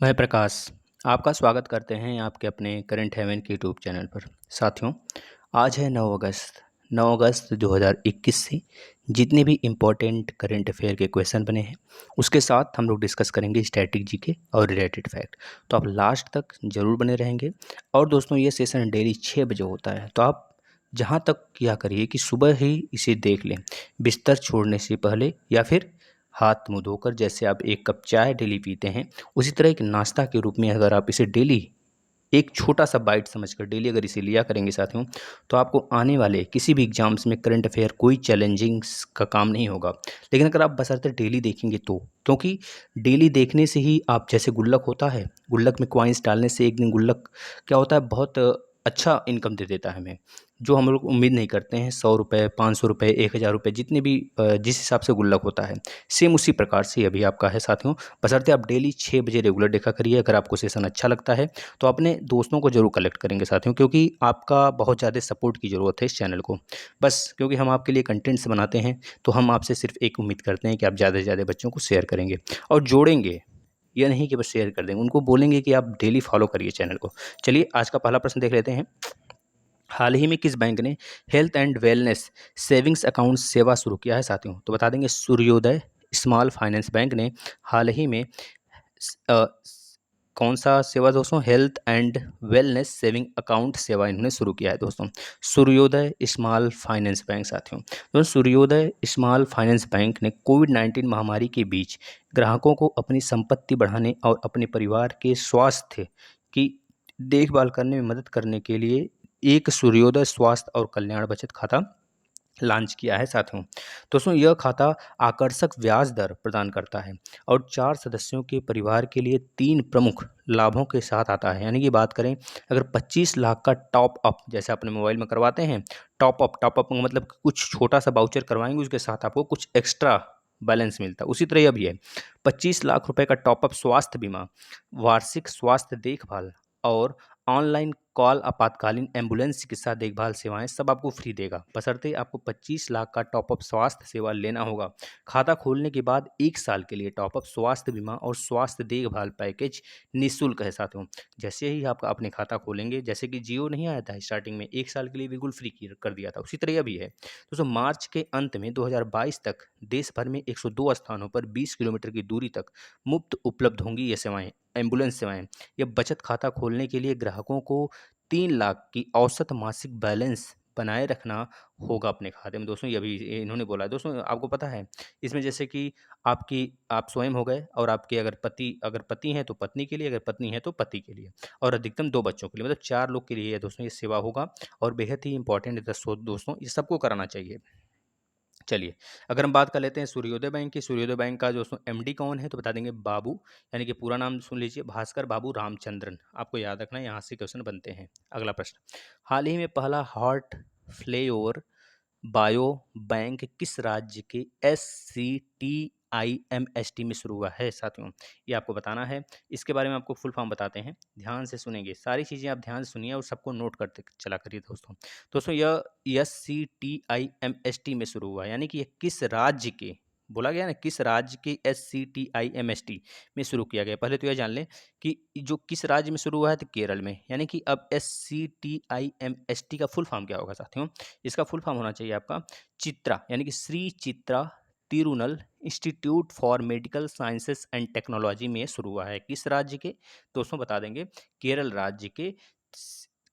मैं प्रकाश आपका स्वागत करते हैं आपके अपने करंट हेवन के यूट्यूब चैनल पर। साथियों, आज है 9 अगस्त 2021 से जितने भी इम्पोर्टेंट करंट अफेयर के क्वेश्चन बने हैं उसके साथ हम लोग डिस्कस करेंगे स्टैटिक जीके और रिलेटेड फैक्ट। तो आप लास्ट तक ज़रूर बने रहेंगे। और दोस्तों, ये सेशन डेली 6 बजे होता है, तो आप जहाँ तक किया करिए कि सुबह ही इसे देख लें, बिस्तर छोड़ने से पहले या फिर हाथ मुंह धोकर। जैसे आप एक कप चाय डेली पीते हैं, उसी तरह एक नाश्ता के रूप में अगर आप इसे डेली एक छोटा सा बाइट समझकर डेली अगर इसे लिया करेंगे साथियों, तो आपको आने वाले किसी भी एग्जाम्स में करंट अफेयर कोई चैलेंजिंग्स का काम नहीं होगा। लेकिन अगर आप बशर्ते डेली देखेंगे तो, क्योंकि डेली देखने से ही आप, जैसे गुल्लक होता है, गुल्लक में कॉइन्स डालने से एक दिन गुल्लक क्या होता है, बहुत अच्छा इनकम दे देता है हमें, जो हम लोग उम्मीद नहीं करते हैं। 100 रुपये, 500 रुपये, 1000 रुपये, जितने भी जिस हिसाब से गुल्लक होता है, सेम उसी प्रकार से ये अभी आपका है साथियों। बशर्ते आप डेली 6 बजे रेगुलर देखा करिए। अगर आपको सेशन अच्छा लगता है तो अपने दोस्तों को ज़रूर कलेक्ट करेंगे साथियों, क्योंकि आपका बहुत ज़्यादा सपोर्ट की ज़रूरत है इस चैनल को। बस क्योंकि हम आपके लिए कंटेंट्स बनाते हैं, तो हम आपसे सिर्फ एक उम्मीद करते हैं कि आप ज़्यादा से ज़्यादा बच्चों को शेयर करेंगे और जोड़ेंगे। ये नहीं कि बस शेयर कर देंगे, उनको बोलेंगे कि आप डेली फॉलो करिए चैनल को। चलिए, आज का पहला प्रश्न देख लेते हैं। हाल ही में किस बैंक ने health and wellness savings account सेवा शुरू किया है साथियों? तो बता देंगे, सूर्योदय स्मॉल फाइनेंस बैंक ने हाल ही में स- अ, कौन सा सेवा दोस्तों? Health and wellness saving account सेवा इन्होंने शुरू किया है दोस्तों, सूर्योदय स्मॉल फाइनेंस बैंक साथियों। दोस्तों, सूर्योदय स्मॉल फाइनेंस बैंक ने कोविड-19 महामारी के बीच ग्राहकों को अपनी संपत्ति बढ़ाने और अपने परिवार के स्वास्थ्य की देखभाल करने में मदद करने के लिए एक सूर्योदय स्वास्थ्य और कल्याण बचत खाता लॉन्च किया है साथियों। दोस्तों, यह खाता आकर्षक ब्याज दर प्रदान करता है और 4 सदस्यों के परिवार के लिए 3 प्रमुख लाभों के साथ आता है। यानी कि बात करें, अगर 25 लाख का टॉप अप जैसे अपने मोबाइल में करवाते हैं, टॉप अप मतलब कुछ छोटा सा वाउचर करवाएंगे, उसके साथ आपको कुछ एक्स्ट्रा बैलेंस मिलता है। उसी तरह यह भी है, 25 लाख रुपए का टॉप अप स्वास्थ्य बीमा, वार्षिक स्वास्थ्य देखभाल और ऑनलाइन कॉल, आपातकालीन एम्बुलेंस, चिकित्सा देखभाल सेवाएं सब आपको फ्री देगा। बशर्ते आपको 25 लाख का टॉपअप स्वास्थ्य सेवा लेना होगा। खाता खोलने के बाद 1 साल के लिए टॉपअप स्वास्थ्य बीमा और स्वास्थ्य देखभाल पैकेज निःशुल्क है साथियों। जैसे ही आप अपने खाता खोलेंगे, जैसे कि जियो नहीं आया था स्टार्टिंग में 1 साल के लिए बिल्कुल फ्री कर दिया था, उसी तरह यह भी है दोस्तों। मार्च के अंत में 2022 तक देश भर में 102 स्थानों पर 20 किलोमीटर की दूरी तक मुफ्त उपलब्ध होंगी ये सेवाएं, एम्बुलेंस सेवाएं। यह बचत खाता खोलने के लिए ग्राहकों को 3 लाख की औसत मासिक बैलेंस बनाए रखना होगा अपने खाते में दोस्तों। ये अभी इन्होंने बोला है दोस्तों। आपको पता है, इसमें जैसे कि आप स्वयं हो गए, और आपके अगर पति हैं तो पत्नी के लिए, अगर पत्नी है तो पति के लिए, और अधिकतम 2 बच्चों के लिए, मतलब 4 लोग के लिए ये दोस्तों ये सेवा होगा। और बेहद ही इंपॉर्टेंट है दोस्तों, ये सबको कराना चाहिए। चलिए, अगर हम बात कर लेते हैं सूर्योदय बैंक की, सूर्योदय बैंक का दोस्तों एमडी कौन है? तो बता देंगे बाबू, यानी कि पूरा नाम सुन लीजिए, भास्कर बाबू रामचंद्रन। आपको याद रखना है, यहाँ से क्वेश्चन बनते हैं। अगला प्रश्न, हाल ही में पहला हार्ट फ्लेयोर बायो बैंक किस राज्य के SCTIMST में शुरू हुआ है साथियों? ये आपको बताना है। इसके बारे में आपको फुल फॉर्म बताते हैं, ध्यान से सुनेंगे, सारी चीज़ें आप ध्यान से सुनिए और सबको नोट करते चला करिए दोस्तों। दोस्तों, यह SCTIMST में शुरू हुआ है, यानी कि ये किस राज्य के, बोला गया ना, किस राज्य के SCTIMST में शुरू किया गया। पहले तो यह जान लें कि जो किस राज्य में शुरू हुआ है, तो केरल में। यानी कि अब SCTIMST का फुल फॉर्म क्या होगा साथियों? इसका फुल फॉर्म होना चाहिए आपका चित्रा, यानी कि Shri Chitra Tirunal institute for medical sciences and technology में शुरू हुआ है। किस राज्य के दोस्तों? बता देंगे, केरल राज्य के,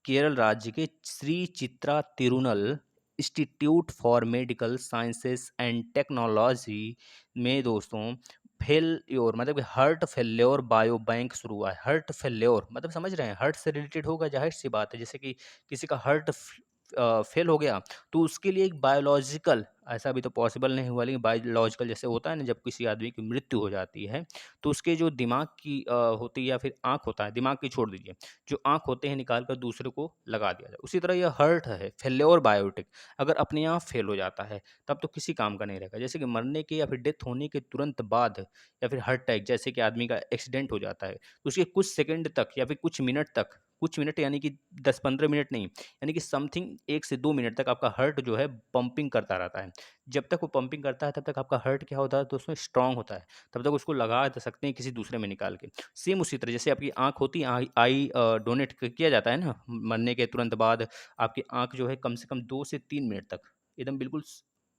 केरल राज्य के Shri Chitra Tirunal institute for medical sciences and technology में दोस्तों फेल्योर, मतलब कि हार्ट फेल्योर बायो बैंक शुरू हुआ है। हार्ट फेल्योर मतलब समझ रहे हैं, हार्ट से रिलेटेड होगा, जाहिर सी बात है। जैसे कि किसी का हार्ट फेल हो गया, तो उसके लिए एक बायोलॉजिकल, ऐसा भी तो पॉसिबल नहीं हुआ, लेकिन बायोलॉजिकल जैसे होता है ना, जब किसी आदमी की मृत्यु हो जाती है, तो उसके जो दिमाग की होती है, या फिर आँख होता है, दिमाग की छोड़ दीजिए, जो आँख होते हैं निकाल कर दूसरे को लगा दिया जाए। उसी तरह यह हार्ट है, फेल्योर बायोटिक, अगर अपने आप फेल हो जाता है तब तो किसी काम का नहीं रहेगा। जैसे कि मरने के या फिर डेथ होने के तुरंत बाद, या फिर हार्ट अटैक, जैसे कि आदमी का एक्सीडेंट हो जाता है, तो उसके कुछ सेकंड तक या फिर कुछ मिनट तक कुछ मिनट यानी कि 10-15 मिनट नहीं, यानी कि समथिंग 1 से 2 मिनट तक आपका हार्ट जो है पंपिंग करता रहता है। जब तक वो पंपिंग करता है तब तक आपका हार्ट क्या होता है दोस्तों स्ट्रॉन्ग होता है, तब तक उसको लगा सकते हैं किसी दूसरे में निकाल के। सेम उसी तरह जैसे आपकी आँख होती है, आई डोनेट क किया जाता है ना मरने के तुरंत बाद, आपकी आँख जो है कम से कम 2 से 3 मिनट तक एकदम बिल्कुल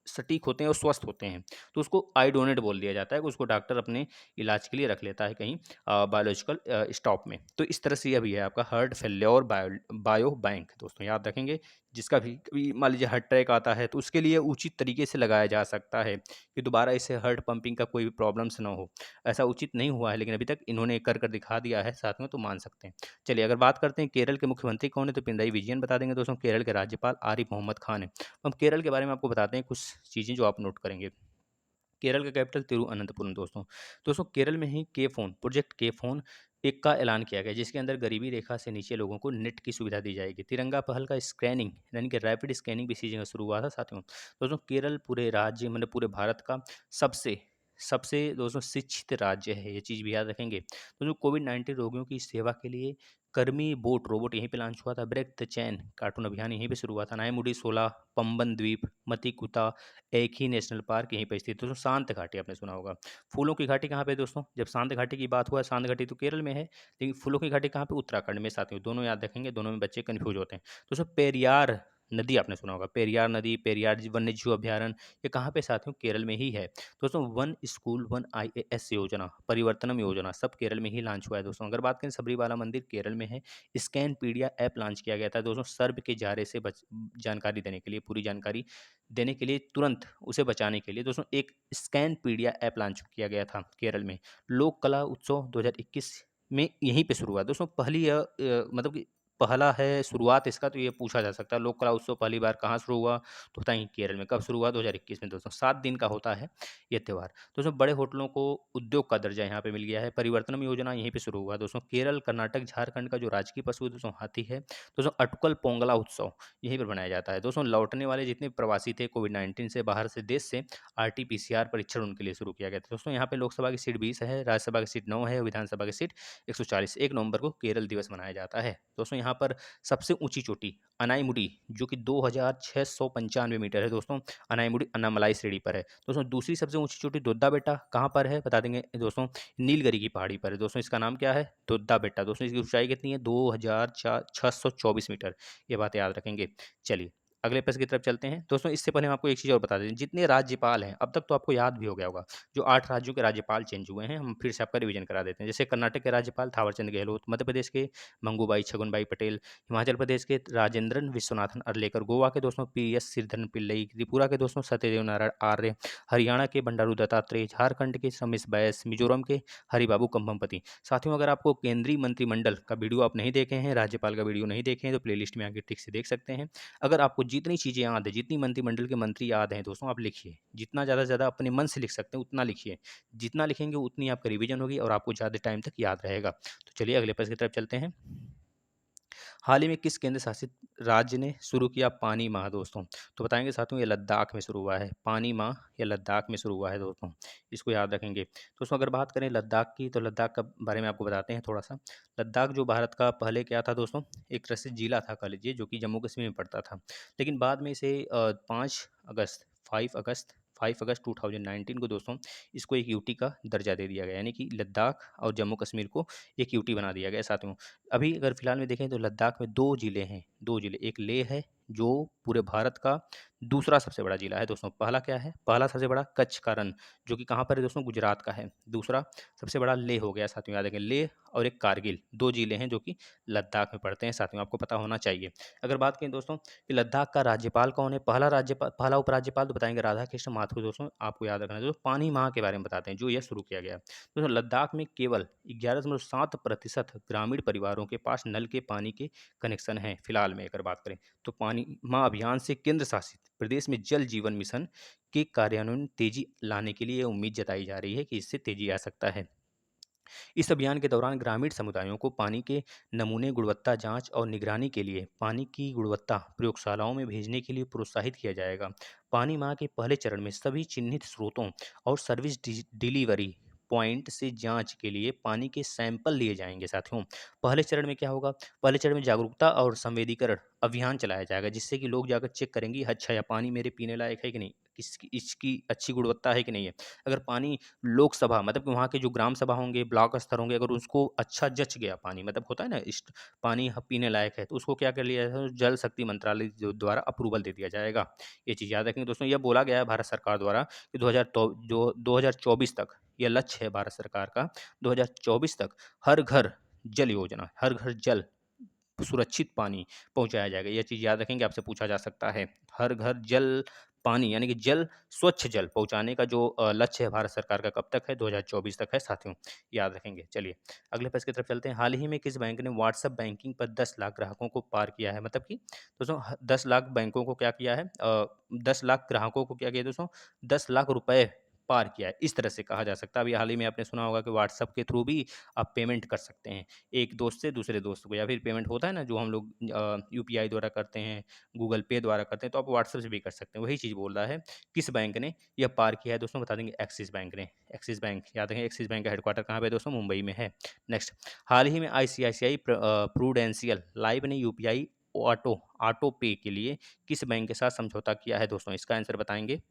सटीक होते हैं और स्वस्थ होते हैं। तो उसको आई डोनेट बोल दिया जाता है कि उसको डॉक्टर अपने इलाज के लिए रख लेता है कहीं बायोलॉजिकल स्टॉप में। तो इस तरह से यह भी है आपका हार्ट फेल्योर बायो बैंक दोस्तों याद रखेंगे। जिसका भी कभी मान लीजिए हार्ट अटैक आता है तो उसके लिए उचित तरीके से लगाया जा सकता है कि दोबारा इसे हार्ट पंपिंग का कोई भी प्रॉब्लम्स ना हो। ऐसा उचित नहीं हुआ है लेकिन अभी तक इन्होंने कर दिखा दिया है साथ में, तो मान सकते हैं। चलिए अगर बात करते हैं केरल के मुख्यमंत्री कौन है तो पिनराई विजयन बता देंगे दोस्तों। केरल के राज्यपाल आरिफ मोहम्मद खान है। हम केरल के बारे में आपको बताते हैं कुछ चीज़ें जो आप नोट करेंगे। केरल का कैपिटल तिरुअनंतपुरम दोस्तों। दोस्तों केरल में ही के फ़ोन प्रोजेक्ट के फ़ोन एक का ऐलान किया गया जिसके अंदर गरीबी रेखा से नीचे लोगों को नेट की सुविधा दी जाएगी। तिरंगा पहल का स्कैनिंग यानी कि रैपिड स्कैनिंग भी इसी जगह शुरू हुआ था साथियों। दोस्तों केरल पूरे राज्य मतलब पूरे भारत का सबसे सबसे दोस्तों शिक्षित राज्य है, ये चीज़ भी याद रखेंगे। दोस्तों कोविड-19 रोगियों की सेवा के लिए कर्मी बोट रोबोट यहीं पे लॉन्च हुआ था। ब्रेक द चेन कार्टून अभियान यहीं पे शुरू हुआ था। नायमुडी 16 पंबन द्वीप मतिकुता एक ही नेशनल पार्क यहीं पे स्थित है। दोस्तों शांत घाटी आपने सुना होगा। फूलों की घाटी कहाँ पे है दोस्तों? जब शांत घाटी की बात हुआ, शांत घाटी तो केरल में है, लेकिन फूलों की घाटी कहाँ पे? उत्तराखंड में साथियों। दोनों याद रखेंगे, दोनों में बच्चे कन्फ्यूज होते हैं। दोस्तों पेरियार नदी आपने सुना होगा। पेरियार नदी, पेरियार वन्य जीव अभयारण्य ये कहाँ पे साथियों? केरल में ही है। दोस्तों वन स्कूल वन आईएएस योजना, परिवर्तनम योजना सब केरल में ही लॉन्च हुआ है दोस्तों। अगर बात करें सबरीवाला मंदिर केरल में है। स्कैनपीडिया ऐप लॉन्च किया गया था दोस्तों सर्प के जारे से जानकारी देने के लिए, पूरी जानकारी देने के लिए, तुरंत उसे बचाने के लिए दोस्तों एक स्कैनपीडिया ऐप लॉन्च किया गया था केरल में। लोक कला उत्सव 2021 में यहीं पे शुरू हुआ दोस्तों। पहली मतलब कि पहला है शुरुआत इसका, तो ये पूछा जा सकता है लोक कला उत्सव पहली बार कहाँ शुरू हुआ? तो बताएंगे केरल में। कब शुरू हुआ? 2021 में दोस्तों। 7 दिन का होता है ये त्यौहार। दोस्तों बड़े होटलों को उद्योग का दर्जा यहाँ पे मिल गया है। परिवर्तनम योजना यहीं पे शुरू हुआ दोस्तों। केरल कर्नाटक झारखंड का जो राजकीय पशु है दोस्तों हाथी है। दोस्तों अटकल पोंगला उत्सव यहीं पर मनाया जाता है। दोस्तों लौटने वाले जितने प्रवासी थे कोविड-19 से बाहर से देश से, आरटी-पीसीआर परीक्षण उनके लिए शुरू किया गया था। दोस्तों यहाँ पे लोकसभा की सीट 20 है, राज्यसभा की सीट 9 है, विधानसभा की सीट 140। 1 नवंबर को केरल दिवस मनाया जाता है। दोस्तों यहाँ पर सबसे ऊंची चोटी अनाईमुडी जो कि 2695 मीटर है दोस्तों। अनाईमुडी अन्नामलाई श्रेणी पर है। दोस्तों दूसरी सबसे ऊंची चोटी दोद्दा बेट्टा कहाँ पर है बता देंगे दोस्तों। नीलगिरी की पहाड़ी पर है दोस्तों। इसका नाम क्या है? दोद्दा बेट्टा। दोस्तों इसकी ऊंचाई कितनी है? 2624 मीटर। ये बात याद रखेंगे। चलिए अगले प्रश्न की तरफ चलते हैं दोस्तों। इससे पहले हम आपको एक चीज़ और बता दें, जितने राज्यपाल हैं अब तक तो आपको याद भी हो गया होगा, जो 8 राज्यों के राज्यपाल चेंज हुए हैं, हम फिर से आपका रिवीजन करा देते हैं। जैसे कर्नाटक के राज्यपाल थावरचंद गहलोत, मध्य प्रदेश के मंगूबाई छगनभाई पटेल, हिमाचल प्रदेश के राजेंद्रन विश्वनाथन अर्लेकर, गोवा के दोस्तों पीएस श्रीधरन पिल्लई, त्रिपुरा के दोस्तों सत्यदेव नारायण आर्य, हरियाणा के बंडारू दत्तात्रेय, झारखंड के समीश बैस, मिजोरम के हरिबाबू कंभमपति। साथियों अगर आपको केंद्रीय मंत्रिमंडल का वीडियो आप नहीं देखे हैं, राज्यपाल का वीडियो नहीं देखे हैं, तो प्लेलिस्ट में आगे टिक से देख सकते हैं। अगर आपको जितनी चीज़ें याद है, जितनी मंत्रिमंडल के मंत्री याद हैं दोस्तों, आप लिखिए। जितना ज़्यादा से ज़्यादा अपने मन से लिख सकते हैं उतना लिखिए। जितना लिखेंगे उतनी आपका रिवीजन होगी और आपको ज़्यादा टाइम तक याद रहेगा। तो चलिए अगले प्रश्न की तरफ चलते हैं। हाल ही में किस केंद्र शासित राज्य ने शुरू किया पानी माह दोस्तों? तो बताएंगे साथियों ये लद्दाख में शुरू हुआ है। पानी माह ये लद्दाख में शुरू हुआ है दोस्तों, इसको याद रखेंगे। दोस्तों अगर बात करें लद्दाख की तो लद्दाख का बारे में आपको बताते हैं थोड़ा सा। लद्दाख जो भारत का पहले क्या था दोस्तों, एक तरह से जिला था कह लीजिए, जो कि जम्मू कश्मीर में पड़ता था। लेकिन बाद में इसे 5 अगस्त 5 अगस्त 5 अगस्त 2019 को दोस्तों इसको एक यूटी का दर्जा दे दिया गया, यानी कि लद्दाख और जम्मू कश्मीर को एक यूटी बना दिया गया साथियों। अभी अगर फिलहाल में देखें तो लद्दाख में 2 ज़िले हैं, 2 ज़िले, एक लेह है जो पूरे भारत का दूसरा सबसे बड़ा ज़िला है दोस्तों। पहला क्या है? पहला सबसे बड़ा कच्छ का रण जो कि कहाँ पर है दोस्तों? गुजरात का है। दूसरा सबसे बड़ा लेह हो गया साथियों, याद रखें लेह और एक कारगिल, 2 ज़िले हैं जो कि लद्दाख में पड़ते हैं साथियों, आपको पता होना चाहिए। अगर बात करें दोस्तों कि लद्दाख का राज्यपाल कौन है? पहला उपराज्यपाल तो बताएंगे राधा कृष्ण माथुर दोस्तों, आपको याद रखना है। दोस्तों पानी माह के बारे में बताते हैं जो यह शुरू किया गया। दोस्तों लद्दाख में केवल 11.7% ग्रामीण परिवारों के पास नल के पानी के कनेक्शन हैं फिलहाल में अगर बात करें तो। पानी माह अभियान से केंद्र शासित प्रदेश में जल जीवन मिशन के कार्यान्वयन में तेजी लाने के लिए ये उम्मीद जताई जा रही है कि इससे तेजी आ सकता है। इस अभियान के दौरान ग्रामीण समुदायों को पानी के नमूने गुणवत्ता जांच और निगरानी के लिए पानी की गुणवत्ता प्रयोगशालाओं में भेजने के लिए प्रोत्साहित किया जाएगा। पानी माह के पहले चरण में सभी चिन्हित स्रोतों और सर्विस डिलीवरी पॉइंट से जांच के लिए पानी के सैंपल लिए जाएंगे साथियों। पहले चरण में क्या होगा, पहले चरण में जागरूकता और संवेदीकरण अभियान चलाया जाएगा, जिससे कि लोग जाकर चेक करेंगे अच्छा या पानी मेरे पीने लायक है कि नहीं, किसकी इसकी अच्छी गुणवत्ता है कि नहीं है। अगर पानी लोकसभा मतलब कि वहाँ के जो ग्राम सभा होंगे, ब्लॉक स्तर होंगे, अगर उसको अच्छा जच गया पानी, मतलब होता है ना पानी पीने लायक है, तो उसको क्या कर लिया जाएगा, जल शक्ति मंत्रालय द्वारा अप्रूवल दे दिया जाएगा। ये चीज़ याद रखेंगे दोस्तों। यह बोला गया है भारत सरकार द्वारा कि 2024 तक, यह लक्ष्य है भारत सरकार का, 2024 तक हर घर जल योजना, हर घर जल सुरक्षित पानी पहुँचाया जाएगा। ये चीज़ याद रखेंगे, आपसे पूछा जा सकता है। हर घर जल पानी यानी कि जल, स्वच्छ जल पहुँचाने का जो लक्ष्य है भारत सरकार का, कब तक है, 2024 तक है साथियों, याद रखेंगे। चलिए अगले प्रश्न की तरफ चलते हैं। हाल ही में किस बैंक ने व्हाट्सएप बैंकिंग पर 10 लाख ग्राहकों को पार किया है? मतलब कि दोस्तों 10 लाख बैंकों को क्या किया है, 10 लाख ग्राहकों को क्या किया दोस्तों, 10 लाख रुपए पार किया है, इस तरह से कहा जा सकता है। अभी हाल ही में आपने सुना होगा कि व्हाट्सएप के थ्रू भी आप पेमेंट कर सकते हैं, एक दोस्त से दूसरे दोस्त को, या फिर पेमेंट होता है ना जो हम लोग यूपीआई द्वारा करते हैं, गूगल पे द्वारा करते हैं, तो आप व्हाट्सएप से भी कर सकते हैं। वही चीज़ बोल रहा है, किस बैंक ने यह पार किया है दोस्तों, बता देंगे एक्सिस बैंक ने। एक्सिस बैंक याद रखें, एक्सिस बैंक का हेडक्वार्टर कहाँ पे है दोस्तों, मुंबई में है। नेक्स्ट, हाल ही में आईसीआईसीआई प्रूडेंशियल लाइव ने यूपीआई ऑटो ऑटो पे के लिए किस बैंक के साथ समझौता किया है दोस्तों, इसका आंसर बताएंगे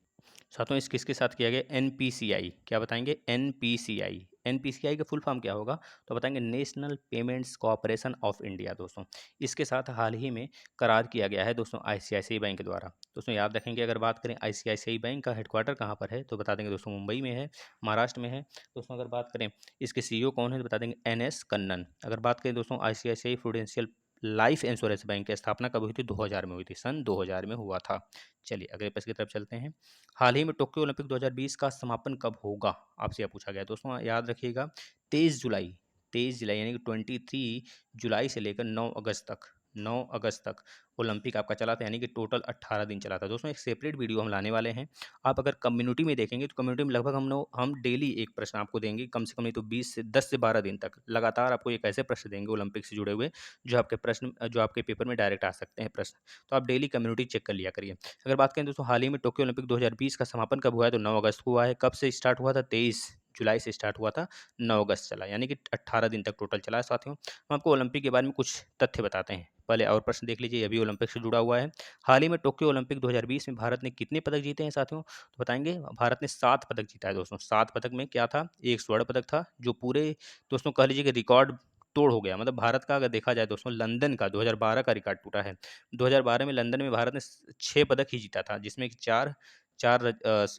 साथियों। इस किसके साथ किया गया, एनपीसीआई, क्या बताएंगे, एनपीसीआई। एनपीसीआई का फुल फॉर्म क्या होगा, तो बताएंगे national payments corporation of India दोस्तों। इसके साथ हाल ही में करार किया गया है दोस्तों आईसीआईसीआई बैंक द्वारा। दोस्तों याद रखेंगे, अगर बात करें आईसीआईसीआई बैंक का हेडक्वार्टर कहाँ पर है, तो बता देंगे दोस्तों मुंबई में है, महाराष्ट्र में है। दोस्तों अगर बात करें इसके सीईओ कौन है, तो बता देंगे एनएस कन्नन। अगर बात करें दोस्तों ICICI prudential life insurance bank की स्थापना कब हुई थी, 2000 में हुई थी, सन 2000 में हुआ था। चलिए अगले प्रश्न की तरफ चलते हैं। हाल ही में टोक्यो ओलंपिक 2020 का समापन कब होगा, आपसे यह पूछा गया दोस्तों, याद रखिएगा 23 जुलाई, 23 जुलाई यानी कि 23 जुलाई से लेकर 9 अगस्त तक, 9 अगस्त तक ओलंपिक आपका चला था, यानी कि टोटल 18 दिन चला था दोस्तों। एक सेपरेट वीडियो हम लाने वाले हैं। आप अगर कम्युनिटी में देखेंगे तो कम्युनिटी में लगभग हम डेली एक प्रश्न आपको देंगे, कम से कम नहीं तो 10 से 12 दिन तक लगातार आपको एक ऐसे प्रश्न देंगे ओलंपिक से जुड़े हुए, जो आपके पेपर में डायरेक्ट आ सकते हैं प्रश्न। तो आप डेली कम्युनिटी चेक कर लिया करिए। अगर बात करें दोस्तों हाल ही में टोक्यो ओलंपिक 2020 का समापन कब हुआ है, तो 9 अगस्त को हुआ है। कब से स्टार्ट हुआ था, 23 जुलाई से स्टार्ट हुआ था, 9 अगस्त चला, यानी कि 18 दिन तक टोटल चला है साथियों। हम आपको ओलंपिक के बारे में कुछ तथ्य बताते हैं। पहले और प्रश्न देख लीजिए, ये भी ओलंपिक से जुड़ा हुआ है। हाल ही में टोक्यो ओलंपिक 2020 में भारत ने कितने पदक जीते हैं साथियों, तो बताएंगे भारत ने 7 पदक जीता है दोस्तों। 7 पदक में क्या था, एक स्वर्ण पदक था, जो पूरे दोस्तों कह लीजिए कि रिकॉर्ड तोड़ हो गया। मतलब भारत का अगर देखा जाए दोस्तों, लंदन का 2012 का रिकॉर्ड टूटा है। 2012 में लंदन में भारत ने 6 पदक ही जीता था, जिसमें कि 4 4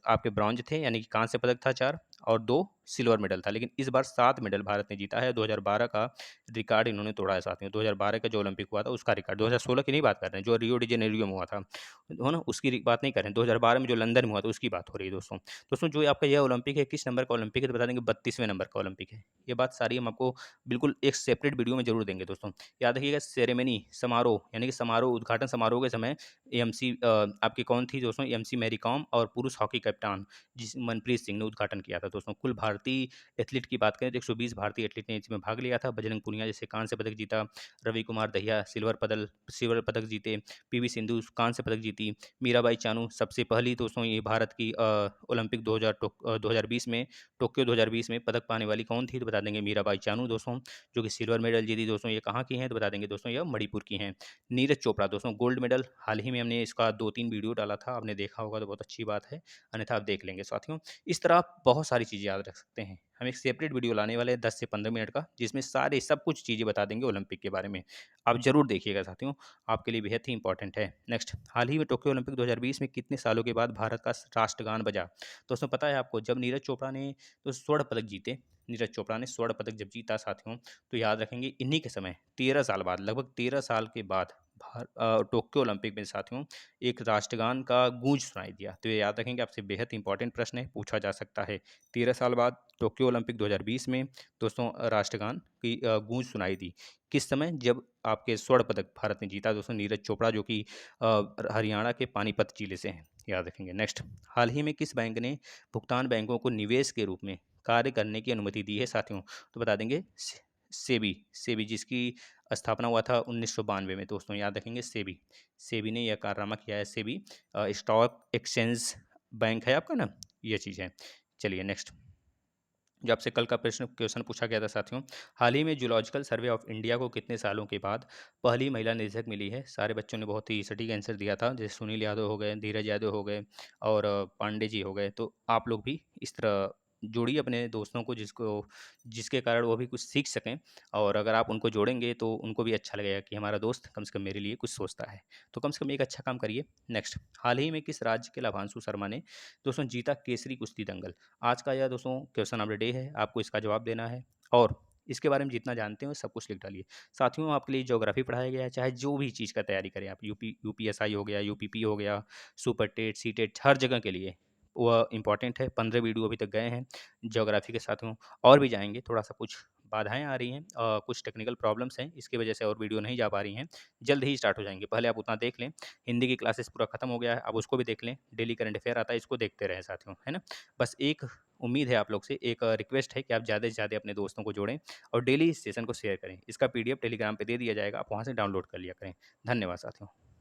आपके ब्रॉन्ज थे, यानी कि कांस्य पदक था 4, और 2 सिल्वर मेडल था। लेकिन इस बार 7 मेडल भारत ने जीता है। 2012 का रिकॉर्ड इन्होंने तोड़ा है साथियों। 2012 का जो ओलंपिक हुआ था उसका रिकॉर्ड, 2016 की नहीं बात कर रहे हैं, जो रियो डी जेनेरियो में हुआ था, हो ना, उसकी बात नहीं कर रहे हैं। 2012 में जो लंदन में हुआ था उसकी बात हो रही है दोस्तों। दोस्तों जो आपका यह ओलंपिक है, किस नंबर का ओलंपिक है, तो बता देंगे 32वें नंबर का ओलंपिक है। ये बात सारी हम आपको बिल्कुल एक सेपरेट वीडियो में जरूर देंगे दोस्तों। याद रखिएगा, सेरेमनी समारोह यानी कि समारोह, उद्घाटन समारोह के समय एमसी आपकी कौन थी दोस्तों, एमसी मैरी कॉम और पुरुष हॉकी कप्तान जिस मनप्रीत सिंह ने उद्घाटन किया था दोस्तों। कुल भारतीय एथलीट की बात करें तो 120 भारतीय एथलीट ने इसमें भाग लिया था। बजरंग पुनिया जैसे कांस्य पदक जीता, रवि कुमार दहिया सिल्वर पदक जीते, पीवी सिंधु कांस्य पदक जीती, मीराबाई चानू सबसे पहली दोस्तों ये भारत की ओलंपिक 2020 में, टोक्यो 2020 में पदक पाने वाली कौन थी, तो बता देंगे मीराबाई चानू दोस्तों, जो कि सिल्वर मेडल जीती दोस्तों। ये कहाँ की हैं, तो बता देंगे दोस्तों, ये मणिपुर की हैं। नीरज चोपड़ा दोस्तों गोल्ड मेडल, हाल ही में हमने इसका 2-3 वीडियो डाला था, आपने देखा होगा तो बहुत अच्छी बात है, अन्यथा आप देख लेंगे साथियों। इस तरह आप बहुत सारी चीज़ें याद रख सकते हैं। हम एक सेपरेट वीडियो लाने वाले हैं 10 से 15 मिनट का, जिसमें सारे सब कुछ चीज़ें बता देंगे ओलंपिक के बारे में। आप जरूर देखिएगा साथियों, आपके लिए बेहद ही इंपॉर्टेंट है। नेक्स्ट, हाल ही में टोक्यो ओलंपिक 2020 में कितने सालों के बाद भारत का राष्ट्रगान बजा, दोस्तों पता है आपको, जब नीरज चोपड़ा ने तो स्वर्ण पदक जीते, नीरज चोपड़ा ने स्वर्ण पदक जब जीता साथियों, तो याद रखेंगे इन्हीं के समय 13 साल बाद, लगभग 13 साल के बाद टोक्यो ओलंपिक में साथियों एक राष्ट्रगान का गूंज सुनाई दिया। तो ये याद रखेंगे, आपसे बेहद इंपॉर्टेंट प्रश्न है, पूछा जा सकता है। 13 साल बाद टोक्यो ओलंपिक 2020 में दोस्तों राष्ट्रगान की गूंज सुनाई दी, किस समय, जब आपके स्वर्ण पदक भारत ने जीता दोस्तों, नीरज चोपड़ा जो कि हरियाणा के पानीपत जिले से हैं, याद रखेंगे। नेक्स्ट, हाल ही में किस बैंक ने भुगतान बैंकों को निवेश के रूप में कार्य करने की अनुमति दी है साथियों, तो बता देंगे सेबी, सेबी जिसकी स्थापना हुआ था 1992 में दोस्तों, याद रखेंगे सेबी, सेबी ने यह कारनामा किया है। सेबी स्टॉक एक्सचेंज बैंक है आपका ना, ये चीज़ है। चलिए नेक्स्ट, जो आपसे कल का प्रश्न क्वेश्चन पूछा गया था साथियों, हाल ही में जूलॉजिकल सर्वे ऑफ इंडिया को कितने सालों के बाद पहली महिला निदेशक मिली है? सारे बच्चों ने बहुत ही सटीक आंसर दिया था, जैसे सुनील यादव हो गए, धीरज यादव हो गए और पांडे जी हो गए। तो आप लोग भी इस तरह जोड़िए अपने दोस्तों को, जिसके कारण वो भी कुछ सीख सकें, और अगर आप उनको जोड़ेंगे तो उनको भी अच्छा लगेगा कि हमारा दोस्त कम से कम मेरे लिए कुछ सोचता है। तो कम से कम एक अच्छा काम करिए। नेक्स्ट, हाल ही में किस राज्य के लाभांशु शर्मा ने दोस्तों जीता केसरी कुश्ती दंगल? आज का यह दोस्तों क्वेश्चन ऑफ द डे है, आपको इसका जवाब देना है और इसके बारे में जितना जानते हो सब कुछ लिख डालिए। साथियों, आपके लिए ज्योग्राफी पढ़ाया गया है, चाहे जो भी चीज़ का तैयारी करें आप, यूपीएसआई हो गया, यूपीपी हो गया, सुपर टेट, सी टेट, हर जगह के लिए वह इंपॉर्टेंट है। 15 वीडियो अभी तक गए हैं ज्योग्राफी के। साथियों, और भी जाएंगे, थोड़ा सा कुछ बाधाएं आ रही हैं, कुछ टेक्निकल प्रॉब्लम्स हैं, इसकी वजह से और वीडियो नहीं जा पा रही हैं। जल्द ही स्टार्ट हो जाएंगे, पहले आप उतना देख लें। हिंदी की क्लासेस पूरा खत्म हो गया है, अब उसको भी देख लें। डेली करंट अफेयर आता है, इसको देखते रहें साथियों, है ना। बस एक उम्मीद है आप लोग से, एक रिक्वेस्ट है कि आप ज़्यादा से ज़्यादा अपने दोस्तों को जोड़ें और डेली इस सेशन को शेयर करें। इसका पीडीएफ टेलीग्राम पे दे दिया जाएगा, आप वहाँ से डाउनलोड कर लिया करें। धन्यवाद साथियों।